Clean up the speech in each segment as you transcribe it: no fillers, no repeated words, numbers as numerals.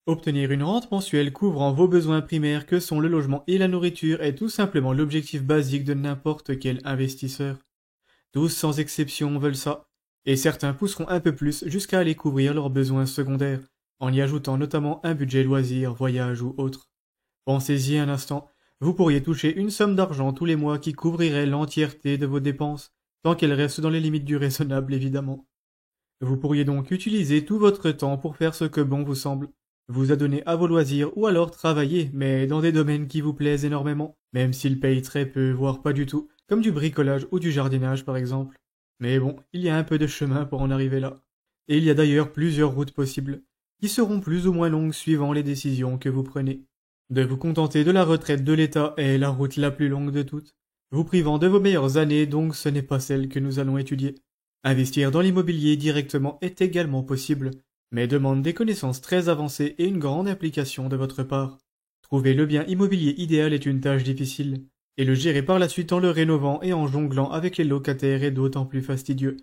Obtenir une rente mensuelle couvrant vos besoins primaires que sont le logement et la nourriture est tout simplement l'objectif basique de n'importe quel investisseur. Tous sans exception veulent ça, et certains pousseront un peu plus jusqu'à aller couvrir leurs besoins secondaires, en y ajoutant notamment un budget loisir, voyage ou autre. Pensez-y un instant, vous pourriez toucher une somme d'argent tous les mois qui couvrirait l'entièreté de vos dépenses, tant qu'elles restent dans les limites du raisonnable évidemment. Vous pourriez donc utiliser tout votre temps pour faire ce que bon vous semble, vous adonner à vos loisirs ou alors travailler, mais dans des domaines qui vous plaisent énormément, même s'ils payent très peu, voire pas du tout, comme du bricolage ou du jardinage par exemple. Mais bon, il y a un peu de chemin pour en arriver là. Et il y a d'ailleurs plusieurs routes possibles, qui seront plus ou moins longues suivant les décisions que vous prenez. De vous contenter de la retraite de l'État est la route la plus longue de toutes, vous privant de vos meilleures années, donc ce n'est pas celle que nous allons étudier. Investir dans l'immobilier directement est également possible, mais demande des connaissances très avancées et une grande implication de votre part. Trouver le bien immobilier idéal est une tâche difficile, et le gérer par la suite en le rénovant et en jonglant avec les locataires est d'autant plus fastidieux.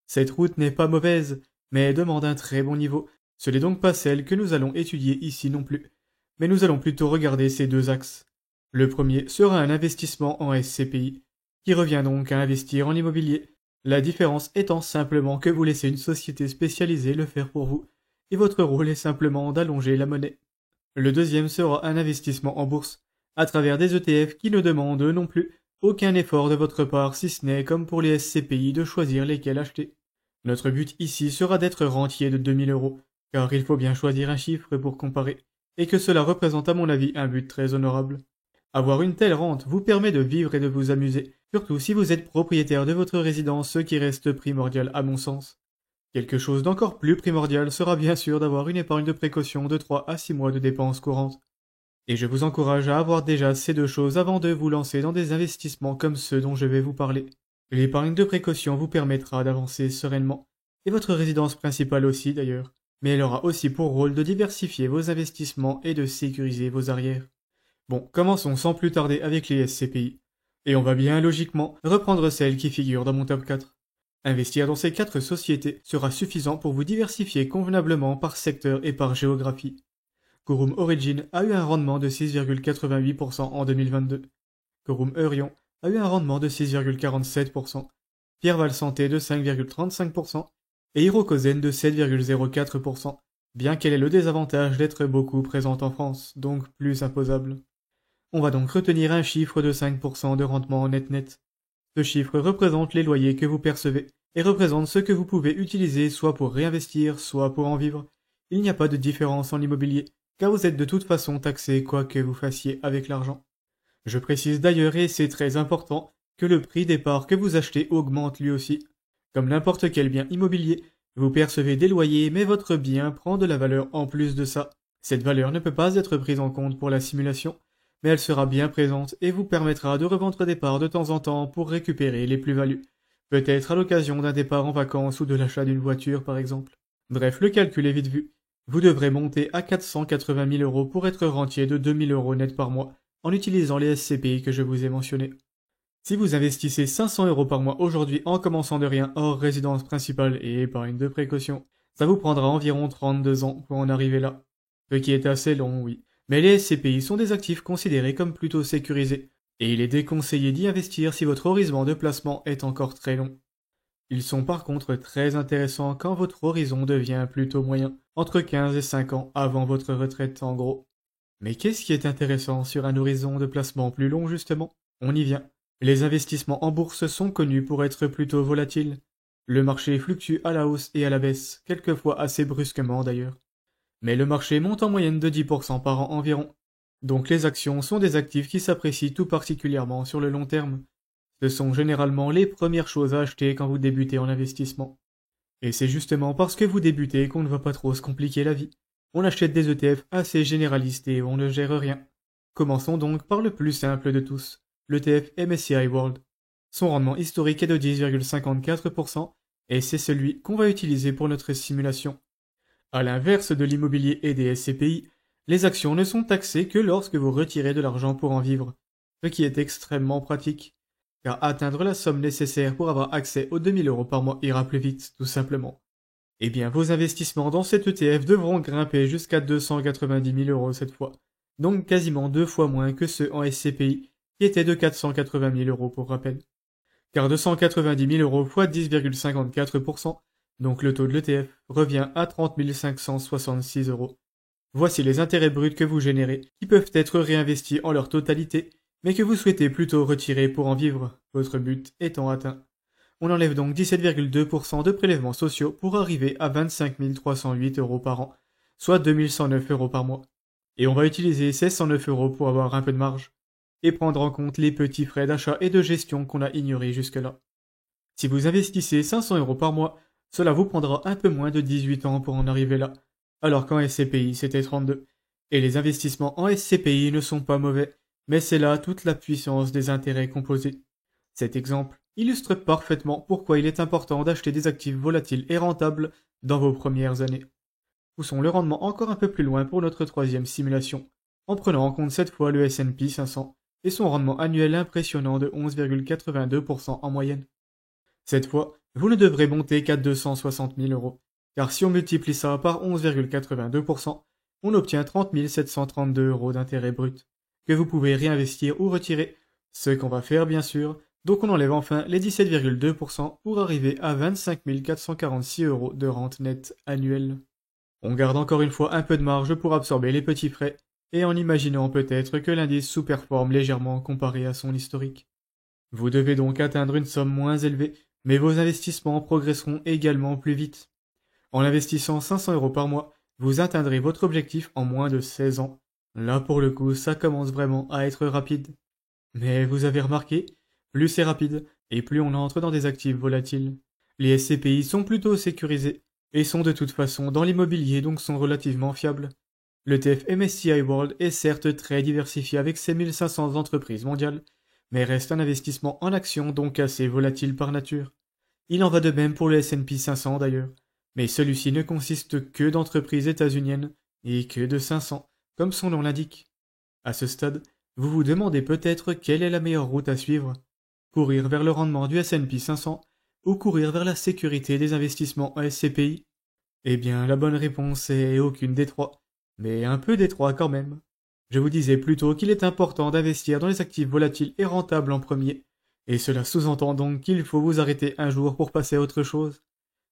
Cette route n'est pas mauvaise, mais demande un très bon niveau. Ce n'est donc pas celle que nous allons étudier ici non plus. Mais nous allons plutôt regarder ces deux axes. Le premier sera un investissement en SCPI, qui revient donc à investir en immobilier. La différence étant simplement que vous laissez une société spécialisée le faire pour vous, et votre rôle est simplement d'allonger la monnaie. Le deuxième sera un investissement en bourse, à travers des ETF qui ne demandent non plus aucun effort de votre part si ce n'est comme pour les SCPI de choisir lesquels acheter. Notre but ici sera d'être rentier de 2000 €, car il faut bien choisir un chiffre pour comparer, et que cela représente à mon avis un but très honorable. Avoir une telle rente vous permet de vivre et de vous amuser, surtout si vous êtes propriétaire de votre résidence, ce qui reste primordial à mon sens. Quelque chose d'encore plus primordial sera bien sûr d'avoir une épargne de précaution de 3 à 6 mois de dépenses courantes. Et je vous encourage à avoir déjà ces deux choses avant de vous lancer dans des investissements comme ceux dont je vais vous parler. L'épargne de précaution vous permettra d'avancer sereinement, et votre résidence principale aussi d'ailleurs, mais elle aura aussi pour rôle de diversifier vos investissements et de sécuriser vos arrières. Bon, commençons sans plus tarder avec les SCPI. Et on va bien logiquement reprendre celles qui figurent dans mon top 4. Investir dans ces 4 sociétés sera suffisant pour vous diversifier convenablement par secteur et par géographie. Quorum Origin a eu un rendement de 6,88% en 2022. Quorum Eurion a eu un rendement de 6,47%. Pierreval Santé de 5,35% et Hirokozen de 7,04%, bien qu'elle ait le désavantage d'être beaucoup présente en France, donc plus imposable. On va donc retenir un chiffre de 5% de rendement net-net. Ce chiffre représente les loyers que vous percevez et représente ce que vous pouvez utiliser soit pour réinvestir, soit pour en vivre. Il n'y a pas de différence en immobilier, car vous êtes de toute façon taxé quoi que vous fassiez avec l'argent. Je précise d'ailleurs, et c'est très important, que le prix des parts que vous achetez augmente lui aussi. Comme n'importe quel bien immobilier, vous percevez des loyers, mais votre bien prend de la valeur en plus de ça. Cette valeur ne peut pas être prise en compte pour la simulation, mais elle sera bien présente et vous permettra de revendre des parts de temps en temps pour récupérer les plus-values. Peut-être à l'occasion d'un départ en vacances ou de l'achat d'une voiture par exemple. Bref, le calcul est vite vu. Vous devrez monter à 480 000 € pour être rentier de 2000 € net par mois, en utilisant les SCPI que je vous ai mentionnés. Si vous investissez 500 € par mois aujourd'hui en commençant de rien hors résidence principale et épargne de précaution, ça vous prendra environ 32 ans pour en arriver là. Ce qui est assez long, oui. Mais les SCPI sont des actifs considérés comme plutôt sécurisés, et il est déconseillé d'y investir si votre horizon de placement est encore très long. Ils sont par contre très intéressants quand votre horizon devient plutôt moyen, entre 15 et 5 ans avant votre retraite en gros. Mais qu'est-ce qui est intéressant sur un horizon de placement plus long justement? On y vient. Les investissements en bourse sont connus pour être plutôt volatiles. Le marché fluctue à la hausse et à la baisse, quelquefois assez brusquement d'ailleurs. Mais le marché monte en moyenne de 10% par an environ. Donc les actions sont des actifs qui s'apprécient tout particulièrement sur le long terme. Ce sont généralement les premières choses à acheter quand vous débutez en investissement. Et c'est justement parce que vous débutez qu'on ne va pas trop se compliquer la vie. On achète des ETF assez généralistes et on ne gère rien. Commençons donc par le plus simple de tous, l'ETF MSCI World. Son rendement historique est de 10,54% et c'est celui qu'on va utiliser pour notre simulation. À l'inverse de l'immobilier et des SCPI, les actions ne sont taxées que lorsque vous retirez de l'argent pour en vivre, ce qui est extrêmement pratique, car atteindre la somme nécessaire pour avoir accès aux 2000 € par mois ira plus vite, tout simplement. Eh bien, vos investissements dans cet ETF devront grimper jusqu'à 290 000 € cette fois. Donc quasiment 2 fois moins que ceux en SCPI, qui étaient de 480 000 € pour rappel. Car 290 000 € fois 10,54%, donc le taux de l'ETF, revient à 30 566 €. Voici les intérêts bruts que vous générez, qui peuvent être réinvestis en leur totalité, mais que vous souhaitez plutôt retirer pour en vivre, votre but étant atteint. On enlève donc 17,2% de prélèvements sociaux pour arriver à 25 308 € par an, soit 2109 € par mois. Et on va utiliser ces 109 € pour avoir un peu de marge, et prendre en compte les petits frais d'achat et de gestion qu'on a ignorés jusque-là. Si vous investissez 500 € par mois, cela vous prendra un peu moins de 18 ans pour en arriver là, alors qu'en SCPI c'était 32. Et les investissements en SCPI ne sont pas mauvais, mais c'est là toute la puissance des intérêts composés. Cet exemple illustre parfaitement pourquoi il est important d'acheter des actifs volatiles et rentables dans vos premières années. Poussons le rendement encore un peu plus loin pour notre troisième simulation, en prenant en compte cette fois le S&P 500 et son rendement annuel impressionnant de 11,82% en moyenne. Cette fois, vous ne devrez monter qu'à 260 000 €, car si on multiplie ça par 11,82%, on obtient 30 732 € d'intérêt brut, que vous pouvez réinvestir ou retirer, ce qu'on va faire bien sûr, donc on enlève enfin les 17,2% pour arriver à 25 446 € de rente nette annuelle. On garde encore une fois un peu de marge pour absorber les petits frais, et en imaginant peut-être que l'indice sous-performe légèrement comparé à son historique. Vous devez donc atteindre une somme moins élevée, mais vos investissements progresseront également plus vite. En investissant 500 € par mois, vous atteindrez votre objectif en moins de 16 ans. Là pour le coup, ça commence vraiment à être rapide. Mais vous avez remarqué, plus c'est rapide, et plus on entre dans des actifs volatiles. Les SCPI sont plutôt sécurisés, et sont de toute façon dans l'immobilier donc sont relativement fiables. L'ETF MSCI World est certes très diversifié avec ses 1500 entreprises mondiales, mais reste un investissement en actions donc assez volatile par nature. Il en va de même pour le S&P 500 d'ailleurs, mais celui-ci ne consiste que d'entreprises états-uniennes et que de 500, comme son nom l'indique. À ce stade, vous vous demandez peut-être quelle est la meilleure route à suivre. Courir vers le rendement du S&P 500 ou courir vers la sécurité des investissements en SCPI? Eh bien, la bonne réponse est aucune des trois, mais un peu des trois quand même. Je vous disais plutôt qu'il est important d'investir dans les actifs volatiles et rentables en premier, et cela sous-entend donc qu'il faut vous arrêter un jour pour passer à autre chose.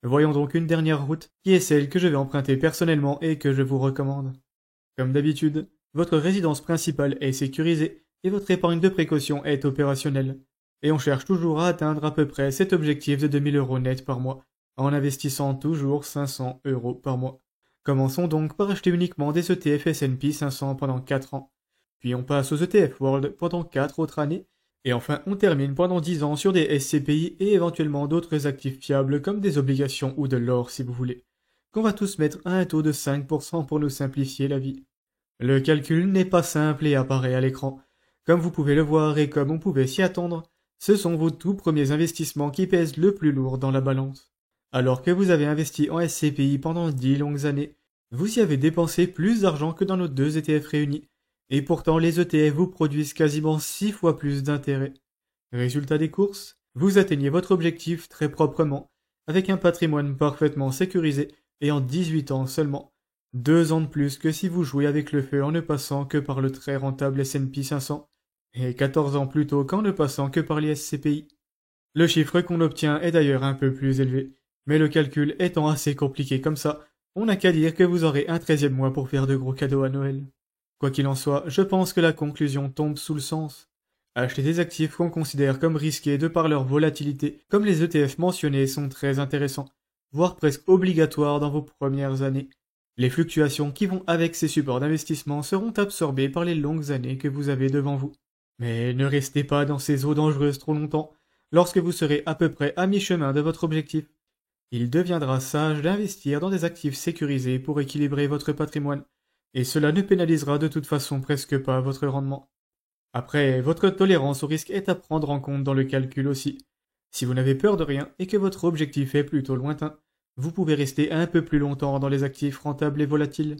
Voyons donc une dernière route, qui est celle que je vais emprunter personnellement et que je vous recommande. Comme d'habitude, votre résidence principale est sécurisée et votre épargne de précaution est opérationnelle. Et on cherche toujours à atteindre à peu près cet objectif de 2000 € net par mois, en investissant toujours 500 € par mois. Commençons donc par acheter uniquement des ETF S&P 500 pendant 4 ans. Puis on passe aux ETF World pendant 4 autres années. Et enfin, on termine pendant 10 ans sur des SCPI et éventuellement d'autres actifs fiables comme des obligations ou de l'or si vous voulez. Qu'on va tous mettre à un taux de 5% pour nous simplifier la vie. Le calcul n'est pas simple et apparaît à l'écran. Comme vous pouvez le voir et comme on pouvait s'y attendre, ce sont vos tout premiers investissements qui pèsent le plus lourd dans la balance. Alors que vous avez investi en SCPI pendant 10 longues années, vous y avez dépensé plus d'argent que dans nos 2 ETF réunis, et pourtant les ETF vous produisent quasiment 6 fois plus d'intérêt. Résultat des courses, vous atteignez votre objectif très proprement, avec un patrimoine parfaitement sécurisé et en 18 ans seulement. 2 ans de plus que si vous jouez avec le feu en ne passant que par le très rentable S&P 500, et 14 ans plus tôt qu'en ne passant que par les SCPI. Le chiffre qu'on obtient est d'ailleurs un peu plus élevé, mais le calcul étant assez compliqué comme ça, on n'a qu'à dire que vous aurez un 13e mois pour faire de gros cadeaux à Noël. Quoi qu'il en soit, je pense que la conclusion tombe sous le sens. Acheter des actifs qu'on considère comme risqués de par leur volatilité, comme les ETF mentionnés, sont très intéressants, voire presque obligatoires dans vos premières années. Les fluctuations qui vont avec ces supports d'investissement seront absorbées par les longues années que vous avez devant vous. Mais ne restez pas dans ces eaux dangereuses trop longtemps. Lorsque vous serez à peu près à mi-chemin de votre objectif, il deviendra sage d'investir dans des actifs sécurisés pour équilibrer votre patrimoine, et cela ne pénalisera de toute façon presque pas votre rendement. Après, votre tolérance au risque est à prendre en compte dans le calcul aussi. Si vous n'avez peur de rien et que votre objectif est plutôt lointain, vous pouvez rester un peu plus longtemps dans les actifs rentables et volatiles.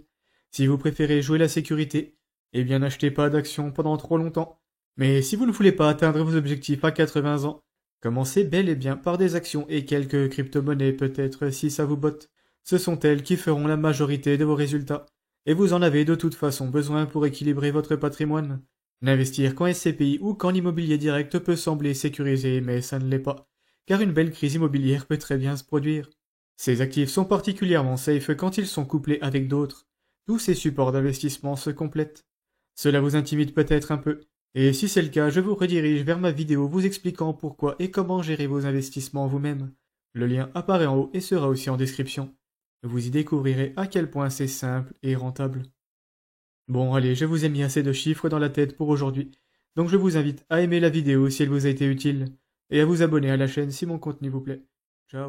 Si vous préférez jouer la sécurité, eh bien n'achetez pas d'actions pendant trop longtemps. Mais si vous ne voulez pas atteindre vos objectifs à 80 ans, commencez bel et bien par des actions et quelques crypto-monnaies peut-être si ça vous botte. Ce sont elles qui feront la majorité de vos résultats, et vous en avez de toute façon besoin pour équilibrer votre patrimoine. N'investir qu'en SCPI ou qu'en immobilier direct peut sembler sécurisé, mais ça ne l'est pas, car une belle crise immobilière peut très bien se produire. Ces actifs sont particulièrement safe quand ils sont couplés avec d'autres. Tous ces supports d'investissement se complètent. Cela vous intimide peut-être un peu, et si c'est le cas, je vous redirige vers ma vidéo vous expliquant pourquoi et comment gérer vos investissements vous-même. Le lien apparaît en haut et sera aussi en description. Vous y découvrirez à quel point c'est simple et rentable. Bon allez, je vous ai mis assez de chiffres dans la tête pour aujourd'hui, donc je vous invite à aimer la vidéo si elle vous a été utile, et à vous abonner à la chaîne si mon contenu vous plaît. Ciao.